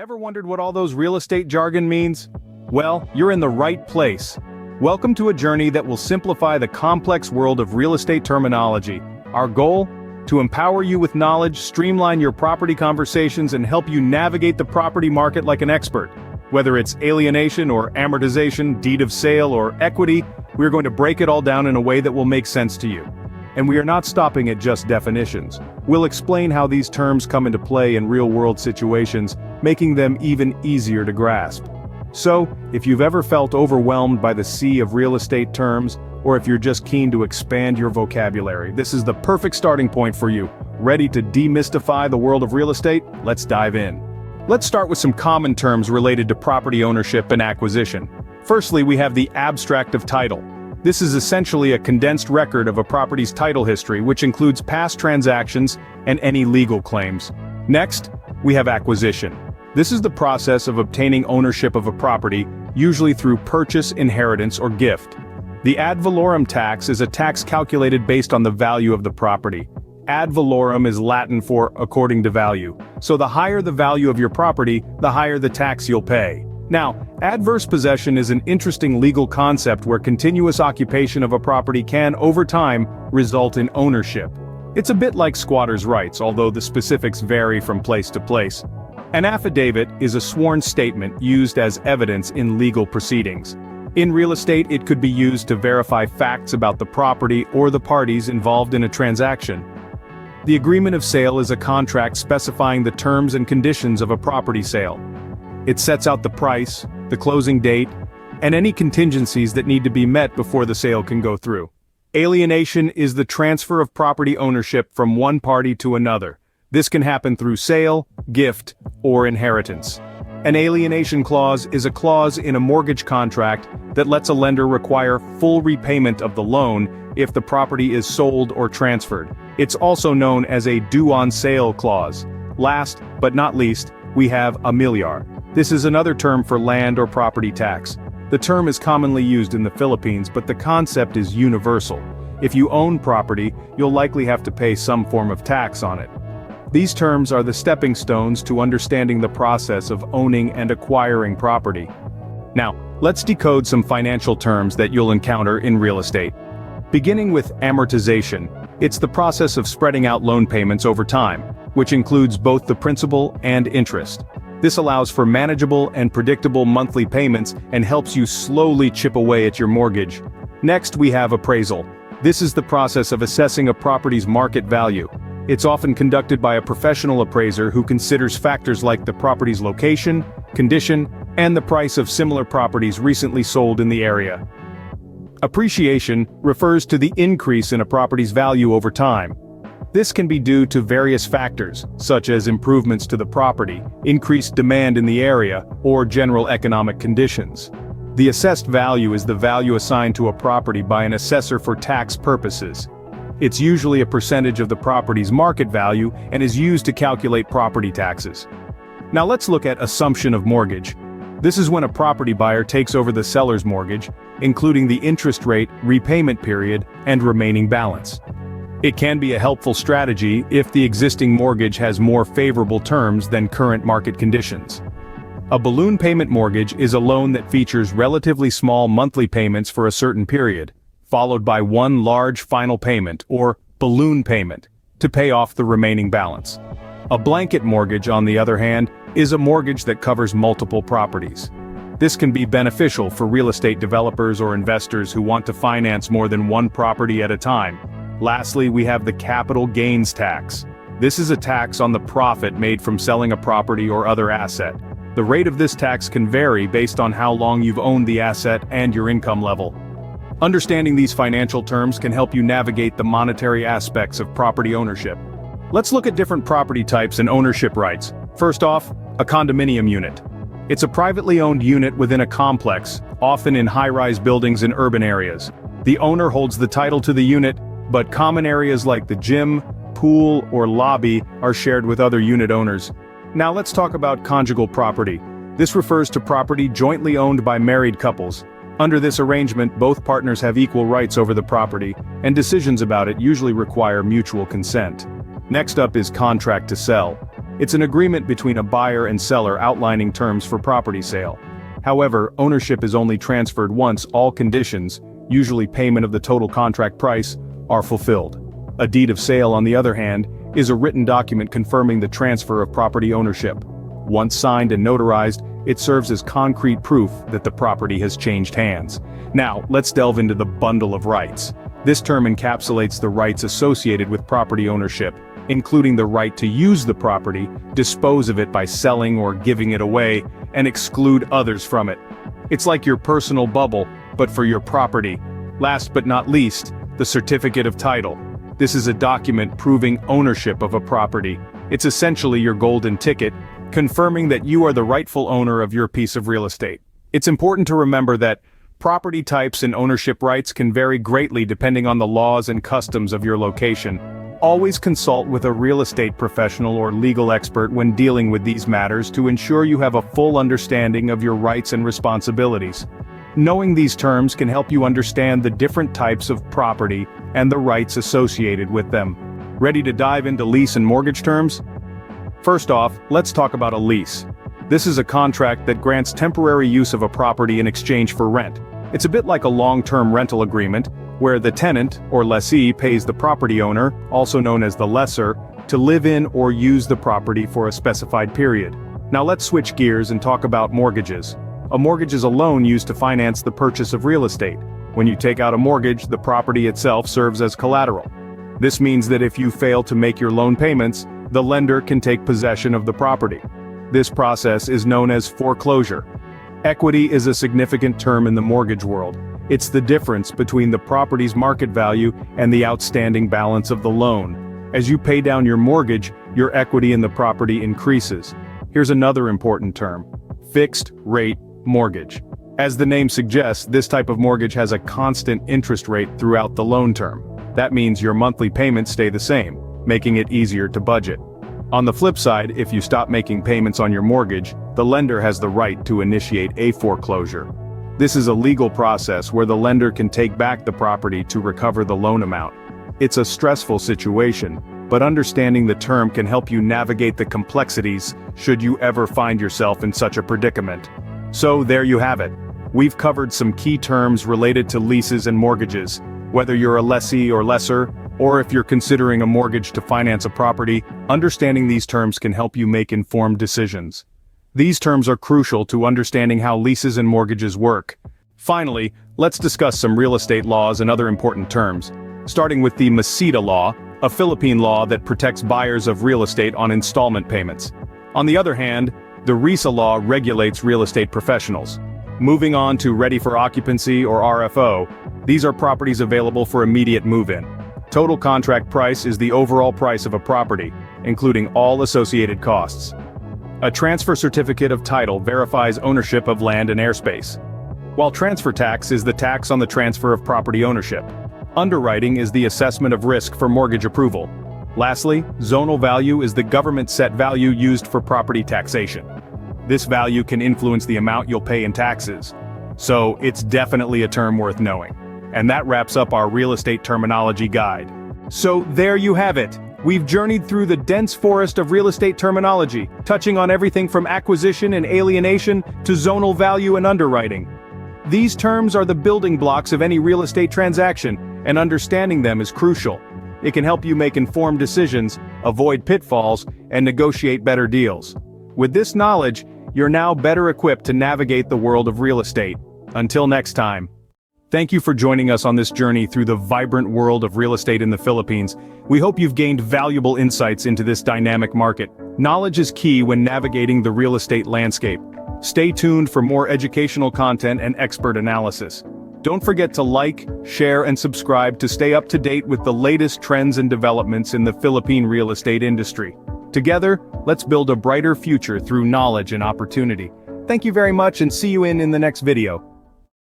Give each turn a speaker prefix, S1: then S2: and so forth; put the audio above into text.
S1: Ever wondered what all those real estate jargon means? Well, you're in the right place. Welcome to a journey that will simplify the complex world of real estate terminology. Our goal? To empower you with knowledge, streamline your property conversations, and help you navigate the property market like an expert. Whether it's alienation or amortization, deed of sale or equity, we're going to break it all down in a way that will make sense to you. And we are not stopping at just definitions. We'll explain how these terms come into play in real-world situations, making them even easier to grasp. So, if you've ever felt overwhelmed by the sea of real estate terms, or if you're just keen to expand your vocabulary, this is the perfect starting point for you. Ready to demystify the world of real estate? Let's dive in. Let's start with some common terms related to property ownership and acquisition. Firstly, we have the abstract of title. This is essentially a condensed record of a property's title history, which includes past transactions and any legal claims. Next, we have acquisition. This is the process of obtaining ownership of a property, usually through purchase, inheritance, or gift. The ad valorem tax is a tax calculated based on the value of the property. Ad valorem is Latin for according to value. So the higher the value of your property, the higher the tax you'll pay. Now, adverse possession is an interesting legal concept where continuous occupation of a property can, over time, result in ownership. It's a bit like squatters' rights, although the specifics vary from place to place. An affidavit is a sworn statement used as evidence in legal proceedings. In real estate, it could be used to verify facts about the property or the parties involved in a transaction. The agreement of sale is a contract specifying the terms and conditions of a property sale. It sets out the price, the closing date, and any contingencies that need to be met before the sale can go through. Alienation is the transfer of property ownership from one party to another. This can happen through sale, gift, or inheritance. An alienation clause is a clause in a mortgage contract that lets a lender require full repayment of the loan if the property is sold or transferred. It's also known as a due-on-sale clause. Last, but not least, we have a miliar. This is another term for land or property tax. The term is commonly used in the Philippines, but the concept is universal. If you own property, you'll likely have to pay some form of tax on it. These terms are the stepping stones to understanding the process of owning and acquiring property. Now, let's decode some financial terms that you'll encounter in real estate. Beginning with amortization, it's the process of spreading out loan payments over time, which includes both the principal and interest. This allows for manageable and predictable monthly payments and helps you slowly chip away at your mortgage. Next, we have appraisal. This is the process of assessing a property's market value. It's often conducted by a professional appraiser who considers factors like the property's location, condition, and the price of similar properties recently sold in the area. Appreciation refers to the increase in a property's value over time. This can be due to various factors, such as improvements to the property, increased demand in the area, or general economic conditions. The assessed value is the value assigned to a property by an assessor for tax purposes. It's usually a percentage of the property's market value and is used to calculate property taxes. Now let's look at assumption of mortgage. This is when a property buyer takes over the seller's mortgage, including the interest rate, repayment period, and remaining balance. It can be a helpful strategy if the existing mortgage has more favorable terms than current market conditions. A balloon payment mortgage is a loan that features relatively small monthly payments for a certain period, followed by one large final payment, or balloon payment, to pay off the remaining balance. A blanket mortgage, on the other hand, is a mortgage that covers multiple properties. This can be beneficial for real estate developers or investors who want to finance more than one property at a time. Lastly, we have the capital gains tax. This is a tax on the profit made from selling a property or other asset. The rate of this tax can vary based on how long you've owned the asset and your income level. Understanding these financial terms can help you navigate the monetary aspects of property ownership. Let's look at different property types and ownership rights. First off, a condominium unit. It's a privately owned unit within a complex, often in high-rise buildings in urban areas. The owner holds the title to the unit, but common areas like the gym, pool, or lobby are shared with other unit owners. Now let's talk about conjugal property. This refers to property jointly owned by married couples. Under this arrangement, both partners have equal rights over the property, and decisions about it usually require mutual consent. Next up is contract to sell. It's an agreement between a buyer and seller outlining terms for property sale. However, ownership is only transferred once all conditions, usually payment of the total contract price, are fulfilled. A deed of sale, on the other hand, is a written document confirming the transfer of property ownership. Once signed and notarized, it serves as concrete proof that the property has changed hands. Now, let's delve into the bundle of rights. This term encapsulates the rights associated with property ownership, including the right to use the property, dispose of it by selling or giving it away, and exclude others from it. It's like your personal bubble, but for your property. Last but not least, the certificate of title. This is a document proving ownership of a property. It's essentially your golden ticket, confirming that you are the rightful owner of your piece of real estate. It's important to remember that property types and ownership rights can vary greatly depending on the laws and customs of your location. Always consult with a real estate professional or legal expert when dealing with these matters to ensure you have a full understanding of your rights and responsibilities. Knowing these terms can help you understand the different types of property and the rights associated with them. Ready to dive into lease and mortgage terms? First off, let's talk about a lease. This is a contract that grants temporary use of a property in exchange for rent. It's a bit like a long-term rental agreement, where the tenant, or lessee, pays the property owner, also known as the lessor, to live in or use the property for a specified period. Now let's switch gears and talk about mortgages. A mortgage is a loan used to finance the purchase of real estate. When you take out a mortgage, the property itself serves as collateral. This means that if you fail to make your loan payments, the lender can take possession of the property. This process is known as foreclosure. Equity is a significant term in the mortgage world. It's the difference between the property's market value and the outstanding balance of the loan. As you pay down your mortgage, your equity in the property increases. Here's another important term: fixed-rate mortgage. As the name suggests, this type of mortgage has a constant interest rate throughout the loan term. That means your monthly payments stay the same, making it easier to budget. On the flip side, if you stop making payments on your mortgage, the lender has the right to initiate a foreclosure. This is a legal process where the lender can take back the property to recover the loan amount. It's a stressful situation, but understanding the term can help you navigate the complexities should you ever find yourself in such a predicament. So there you have it. We've covered some key terms related to leases and mortgages. Whether you're a lessee or lessor, or if you're considering a mortgage to finance a property, understanding these terms can help you make informed decisions. These terms are crucial to understanding how leases and mortgages work. Finally, let's discuss some real estate laws and other important terms, starting with the Mesita Law, a Philippine law that protects buyers of real estate on installment payments. On the other hand, the RESA law regulates real estate professionals. Moving on to Ready for Occupancy, or RFO, these are properties available for immediate move-in. Total contract price is the overall price of a property, including all associated costs. A transfer certificate of title verifies ownership of land and airspace, while transfer tax is the tax on the transfer of property ownership. Underwriting is the assessment of risk for mortgage approval. Lastly, zonal value is the government-set value used for property taxation. This value can influence the amount you'll pay in taxes, so it's definitely a term worth knowing. And that wraps up our real estate terminology guide. So there you have it. We've journeyed through the dense forest of real estate terminology, touching on everything from acquisition and alienation to zonal value and underwriting. These terms are the building blocks of any real estate transaction, and understanding them is crucial. It can help you make informed decisions, avoid pitfalls, and negotiate better deals. With this knowledge, you're now better equipped to navigate the world of real estate. Until next time. Thank you for joining us on this journey through the vibrant world of real estate in the Philippines. We hope you've gained valuable insights into this dynamic market. Knowledge is key when navigating the real estate landscape. Stay tuned for more educational content and expert analysis. Don't forget to like, share, and subscribe to stay up to date with the latest trends and developments in the Philippine real estate industry. Together, let's build a brighter future through knowledge and opportunity. Thank you very much, and see you in the next video.